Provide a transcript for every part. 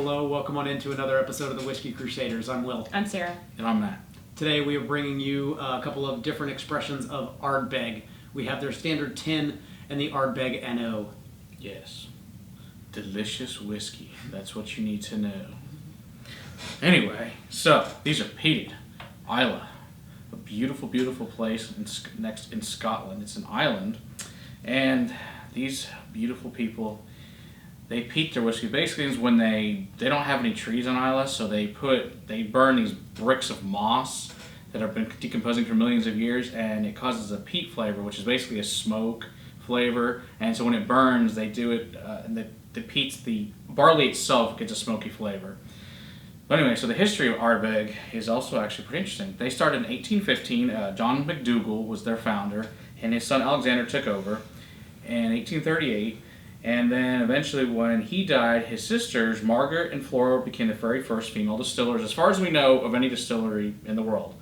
hello. Welcome on into another episode of the Whiskey Crusaders. I'm Will. I'm Sarah. And I'm Matt. Today we are bringing you a couple of different expressions of Ardbeg. We have their standard 10 and the Ardbeg 10yr. Yes. Delicious whiskey. That's what you need to know. Anyway, so these are peated. Islay. A beautiful, beautiful place in Scotland. It's an island. And these beautiful people, they peat their whiskey. Basically, it's when they don't have any trees on Islay, so they burn these bricks of moss that have been decomposing for millions of years, and it causes a peat flavor, which is basically a smoke flavor. And so when it burns, they do it, and the barley itself gets a smoky flavor. But anyway, so the history of Ardbeg is also actually pretty interesting. They started in 1815. John McDougall was their founder, and his son Alexander took over in 1838. And then eventually when he died, his sisters, Margaret and Flora, became the very first female distillers, as far as we know, of any distillery in the world.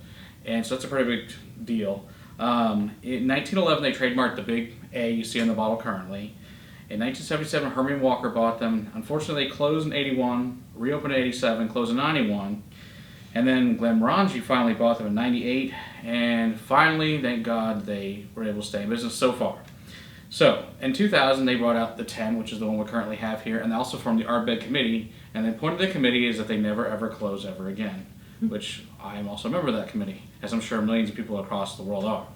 And so that's a pretty big deal. In 1911, they trademarked the big A you see on the bottle currently. In 1977, Herman Walker bought them. Unfortunately, they closed in 81, reopened in 87, closed in 91. And then Glenmorangie finally bought them in 98. And finally, thank God, they were able to stay in business so far. So, in 2000, they brought out the 10, which is the one we currently have here, and they also formed the Ardbeg Committee. And the point of the committee is that they never, ever close ever again, which I am also a member of that committee, as I'm sure millions of people across the world are.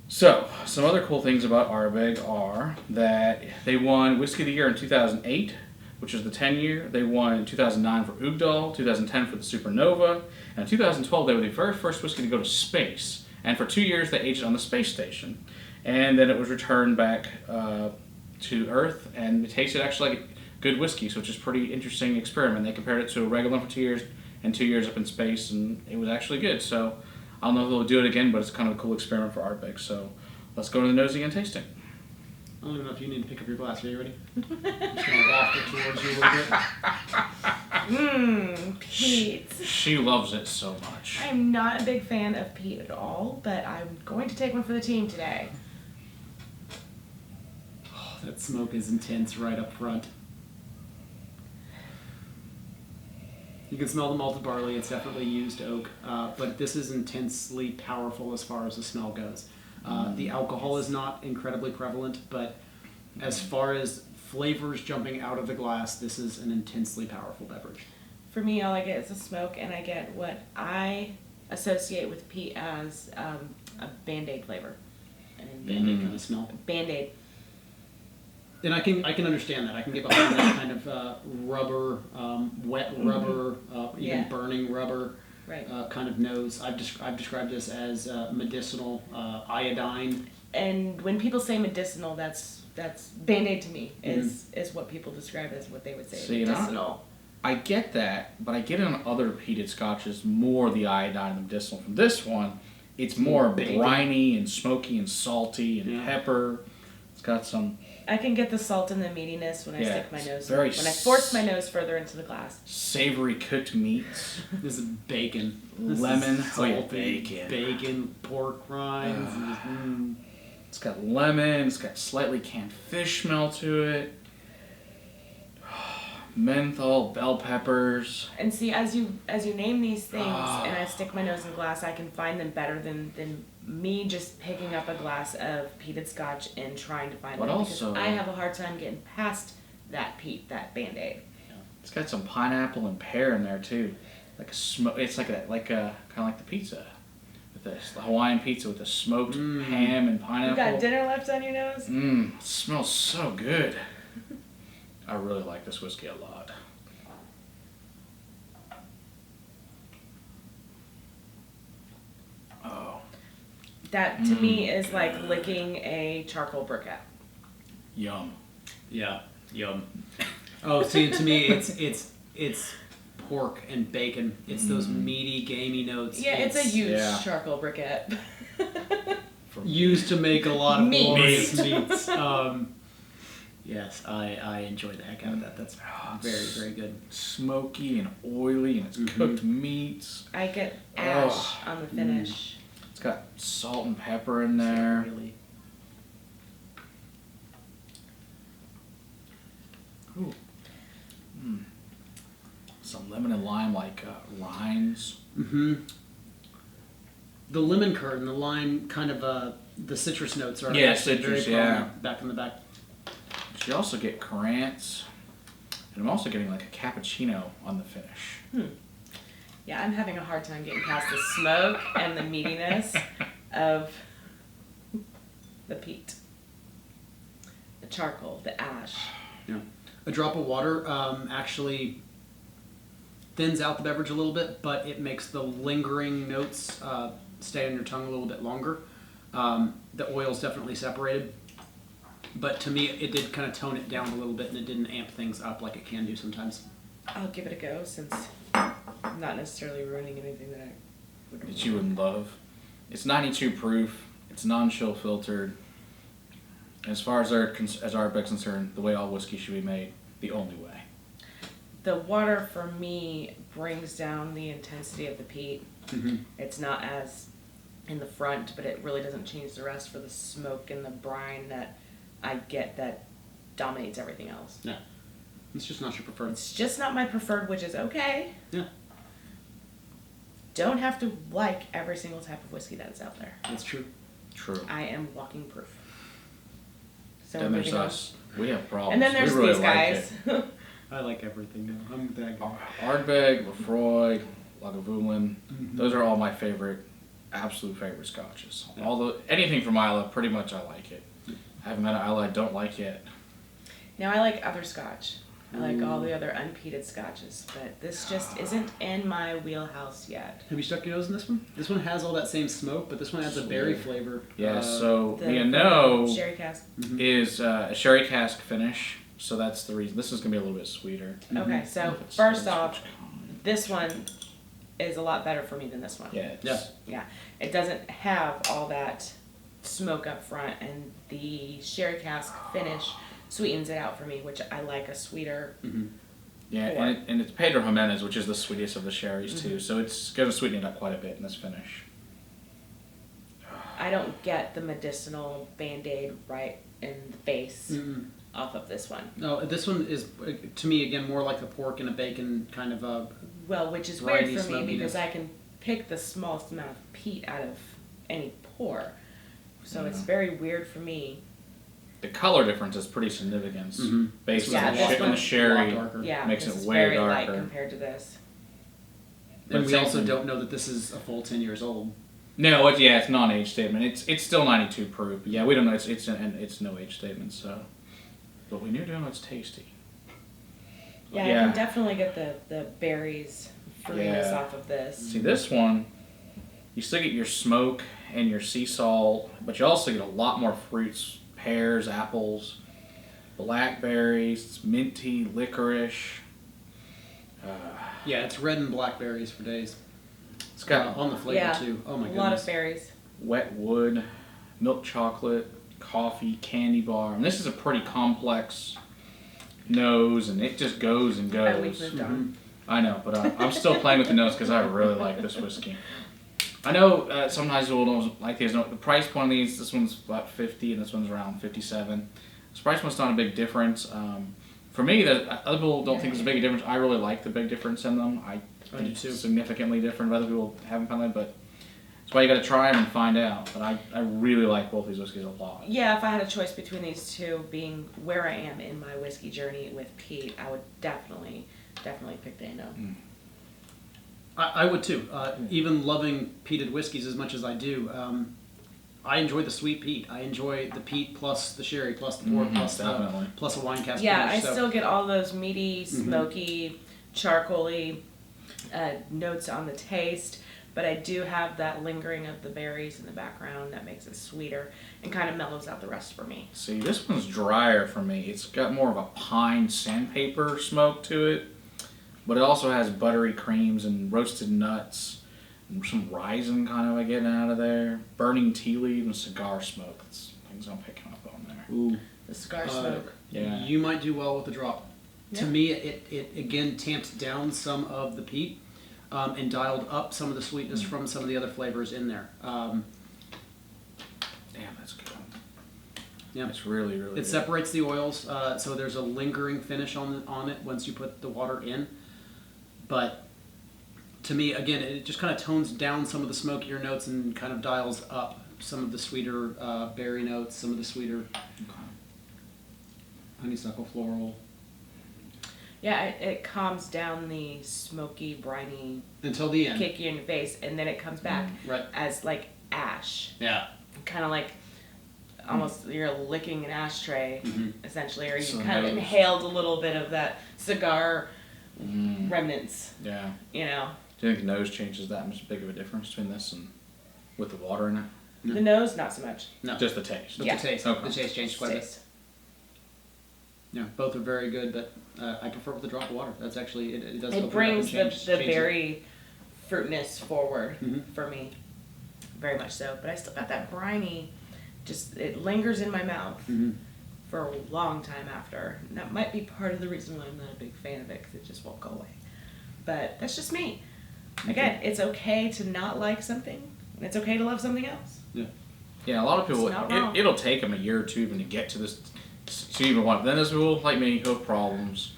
So, some other cool things about Ardbeg are that they won Whiskey of the Year in 2008, which is the 10-year. They won in 2009 for Ugdal, 2010 for the Supernova, and in 2012 they were the very first whiskey to go to space. And for 2 years they aged on the space station. And then it was returned back to Earth, and it tasted actually like good whiskey, so it's just a pretty interesting experiment. They compared it to a regular one for 2 years and 2 years up in space, and it was actually good. So I don't know if they'll do it again, but it's kind of a cool experiment for Ardbeg. So let's go to the nosing and tasting. I don't even know if you need to pick up your glass. Are you ready? I'm just going to waft it towards you a little bit. Peat. She loves it so much. I'm not a big fan of peat at all, but I'm going to take one for the team today. Oh, that smoke is intense right up front. You can smell the malted barley. It's definitely used oak, but this is intensely powerful as far as the smell goes. The alcohol is not incredibly prevalent, but as far as flavors jumping out of the glass, this is an intensely powerful beverage. For me, all I get is the smoke, and I get what I associate with peat as a Band-Aid flavor. Band-Aid kind of smell. Band-Aid. And I can understand that. I can get behind that kind of rubber, wet rubber, even burning rubber kind of nose. I've described this as medicinal iodine. And when people say medicinal, that's Band-Aid to me is what people describe as what they would say. See, medicinal. I get that, but I get it on other peated scotches more the iodine and medicinal. From this one, it's more briny and smoky and salty and pepper. It's got some. I can get the salt and the meatiness when I stick my nose. When I force my nose further into the glass. Savory cooked meats. This is bacon. Lemon. Salty, bacon, pork rinds. It's got lemon. It's got slightly canned fish smell to it. Menthol, bell peppers. And see, as you name these things, and I stick my nose in the glass, I can find them better than me just picking up a glass of peated scotch and trying to find them. Because I have a hard time getting past that peat, that Band-Aid. Yeah. It's got some pineapple and pear in there too, like a smoke. It's like kind of like the pizza, with the Hawaiian pizza with the smoked ham and pineapple. You got dinner left on your nose? It smells so good. I really like this whiskey a lot. Oh. That to me is like licking a charcoal briquette. Yum. Yeah, yum. Oh, see, to me, it's pork and bacon. It's those meaty, gamey notes. Yeah, it's a used charcoal briquette. Used to make a lot of glorious Meat. meats. Yes, I enjoy the heck out of that. That's very, very good. Smoky and oily, and it's cooked meats. I get ash on the finish. It's got salt and pepper in there. Really. Ooh. some lemon and lime, like rinds. Mm-hmm. The lemon curd and the lime, kind of the citrus notes are citrus, very prominent back in the back. But you also get currants, and I'm also getting like a cappuccino on the finish. Yeah, I'm having a hard time getting past the smoke and the meatiness of the peat, the charcoal, the ash. Yeah, a drop of water actually thins out the beverage a little bit, but it makes the lingering notes stay on your tongue a little bit longer. The oil's definitely separated, but to me it did kind of tone it down a little bit, and it didn't amp things up like it can do sometimes. I'll give it a go since I'm not necessarily ruining anything that I would. That you would love. It's 92 proof. It's non-chill filtered. As far as Ardbeg's concerned, the way all whiskey should be made, the only way. The water for me brings down the intensity of the peat. Mm-hmm. It's not as in the front, but it really doesn't change the rest for the smoke and the brine that I get that dominates everything else. Yeah, it's just not your preferred. It's just not my preferred, which is okay. Yeah, don't have to like every single type of whiskey that is out there. that's true. True. I am walking proof. So Then there's moving on. us. We have problems. And then there's we really these like guys. it. I like everything now. I'm that guy. Ardbeg, Lefroy, Lagavulin. Mm-hmm. Those are all my absolute favorite scotches. Although anything from Islay, pretty much I like it. I haven't met an Islay I don't like yet. Now I like other scotch. I like all the other unpeated scotches, but this just isn't in my wheelhouse yet. Have you stuck your nose in this one? This one has all that same smoke, but this one adds a berry flavor. Yeah, so The sherry cask. is a sherry cask finish, so that's the reason. This is going to be a little bit sweeter. Okay, so first off, this one is a lot better for me than this one. Yeah. Yeah. It doesn't have all that smoke up front, and the sherry cask finish sweetens it out for me, which I like a sweeter. Mm-hmm. Yeah, and it's Pedro Jimenez, which is the sweetest of the sherries too, so it's going to sweeten it up quite a bit in this finish. I don't get the medicinal Band-Aid right in the face off of this one. No, this one is, to me, again, more like a pork and a bacon kind of a... Well, which is weird for me because I can pick the smallest amount of peat out of any pour. So it's very weird for me. The color difference is pretty significant based on this the sherry. Yeah, makes this it is way very darker light compared to this. And we also don't know that this is a full 10 years old. No, it's non-age statement. It's still 92 proof. But yeah, we don't know. It's no age statement. So, but we do know it's tasty. Yeah, I can definitely get the berries fruitiness off of this. See, this one, you still get your smoke and your sea salt, but you also get a lot more fruits. Pears, apples, blackberries, minty, licorice. Yeah, it's red and blackberries for days. It's got on the flavor too. Oh my goodness. A lot of berries. Wet wood, milk chocolate, coffee, candy bar. And this is a pretty complex nose, and it just goes and goes. We've moved on. I know, but I'm still playing with the nose because I really like this whiskey. I know sometimes people don't like these. The price point of these, this one's about 50 and this one's around 57. This price point's not a big difference. For me, other people don't think there's a big difference. I really like the big difference in them. I think it's significantly different. Other people haven't found that, but that's why you got to try them and find out. But I really like both these whiskeys a lot. Yeah, if I had a choice between these two, being where I am in my whiskey journey with peat, I would definitely pick the Dano. I would too. Even loving peated whiskeys as much as I do, I enjoy the sweet peat. I enjoy the peat plus the sherry plus the port plus a wine cask. Yeah, finish, I still get all those meaty, smoky, charcoaly notes on the taste, but I do have that lingering of the berries in the background that makes it sweeter and kind of mellows out the rest for me. See, this one's drier for me. It's got more of a pine sandpaper smoke to it. But it also has buttery creams and roasted nuts and some raisin kind of getting out of there. Burning tea leaf and cigar smoke. That's things I'm picking up on there. Ooh. The cigar smoke. Yeah. You might do well with the drop. Yeah. To me, it again tamped down some of the peat and dialed up some of the sweetness from some of the other flavors in there. Damn, that's good. Yeah, it's really, really good. It separates the oils, so there's a lingering finish on it once you put the water in. But to me, again, it just kind of tones down some of the smokier notes and kind of dials up some of the sweeter berry notes, some of the sweeter honeysuckle floral. Yeah, it calms down the smoky, briny, until the end, kick you in your face, and then it comes back as like ash. Yeah. Kind of like almost you're licking an ashtray, essentially, or you So kind of inhaled a little bit of that cigar remnants. Yeah. You know. Do you think the nose changes that much big of a difference between this and with the water in it? No. The nose, not so much. No. Just the taste. But the taste. Okay. The taste changed quite a bit. Yeah, both are very good, but I prefer with a drop of water. That's actually it does. It brings the berry fruitness forward for me, very much so. But I still got that briny, just it lingers in my mouth for a long time after. And that might be part of the reason why I'm not a big fan of it, because it just won't go away. But that's just me. Again, it's okay to not like something, and it's okay to love something else. Yeah. Yeah, a lot of people, it'll take them a year or two even to get to this, to even want. Then there's people like me who have problems,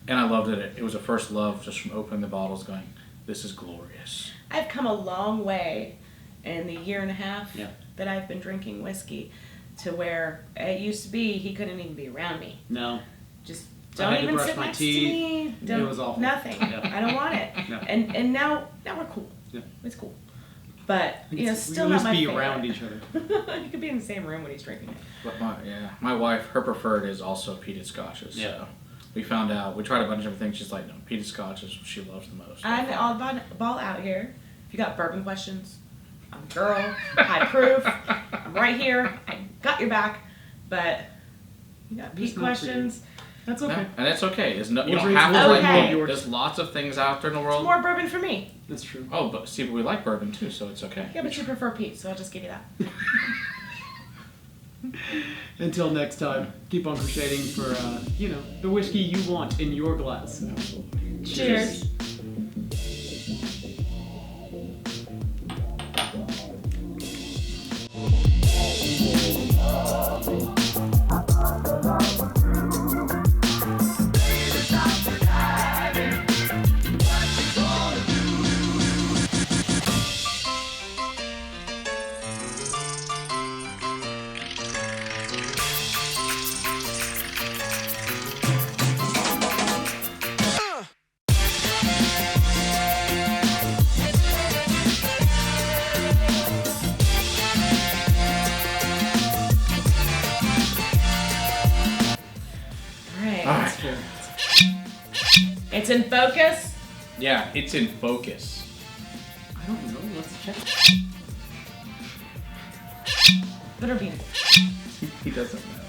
and I loved it. It was a first love just from opening the bottles going, this is glorious. I've come a long way in the year and a half that I've been drinking whiskey to where it used to be he couldn't even be around me. No. Just don't even sit next to me. Don't, it was awful. Nothing. Yeah. I don't want it. No. And now we're cool. Yeah. It's cool. But still we not my be favorite. around each other. You could be in the same room when he's drinking it. But my wife, her preferred is also peated scotches. Yeah. So we found out, we tried a bunch of different things. She's like, no, peated scotch is what she loves the most. I'm the oddball out here. If you got bourbon questions, I'm a girl, high proof. I'm right here. I got your back. But you got peat questions. That's okay. No, and that's okay. There's no, you We'll don't drink have to more like okay. me. There's lots of things out there in the world. More bourbon for me. That's true. Oh, but see, but we like bourbon too, so it's okay. Yeah, but you prefer peat, so I'll just give you that. Until next time, keep on crocheting for the whiskey you want in your glass. Absolutely. Cheers. It's in focus? Yeah, it's in focus. I don't know. Let's check. Bitter bean. He doesn't know.